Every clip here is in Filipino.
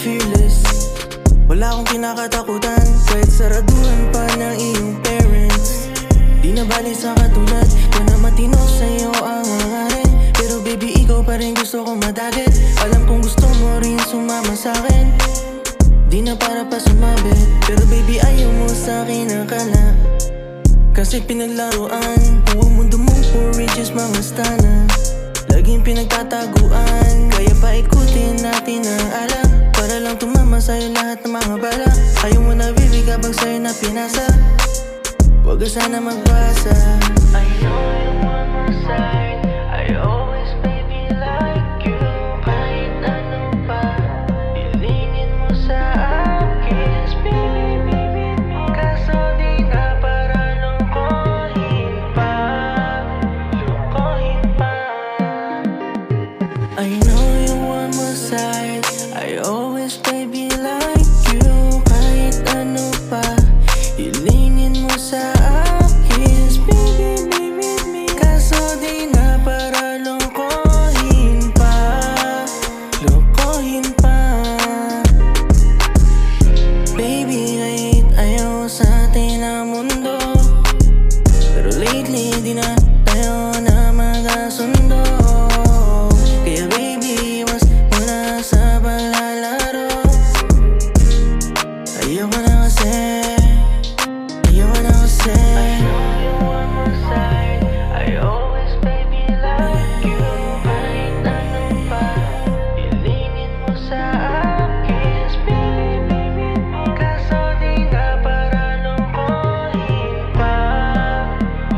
fearless. Wala akong kinakatakutan kahit saraduhan pa ng iyong parents. Di na bali sa katulad ko na matino sa'yo ang hangarin. Pero baby, ikaw pa rin gusto kong madagit. Alam kong gusto mo rin sumama sa'kin. Di na para pa sumabit, pero baby, ayaw mo sa'kin akala. Kasi pinaglaruan buong mundo mong for riches, mga stana. Laging pinagtataguan, kaya paikutin natin ang alak. Para lang tumama sa'yo lahat ng mga bala. Ayaw mo na bibigabag sa'yo na pinasa. Huwag ka sana magbasa. I know you want my side. I always baby like you. Kahit ano pa ilingin mo sa akin. Baby, baby, kaso di na para lukohin pa. Lukohin pa. I know you want my side. I always baby like you. Kahit ano pa hilingin mo sa akin. Baby, baby, kaso di na para lukohin pa. Lukohin pa. Baby, kahit ayaw sa atin ang mundo, pero lately di na tayo na magkasundo. Kaya baby, iwas mo na sa paglalaro. Ayaw ko na kasi, ayaw ko na kasi. I know you want my side. I always baby like you. Kahit ano pa hilingin mo sa akin. Baby, baby, kaso di na para lukohin pa.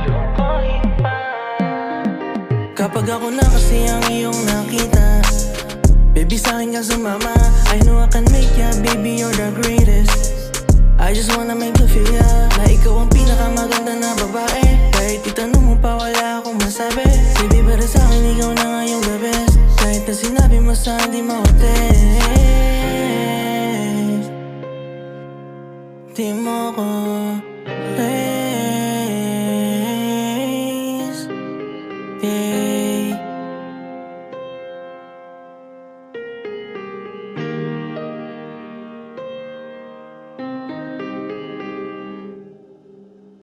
Lukohin pa. Kapag ako na kasi ang iyong nakita, baby, sa'kin ka sumama. I know I can make ya, baby, you're the greatest. I just wanna make you feel ya, na ikaw ang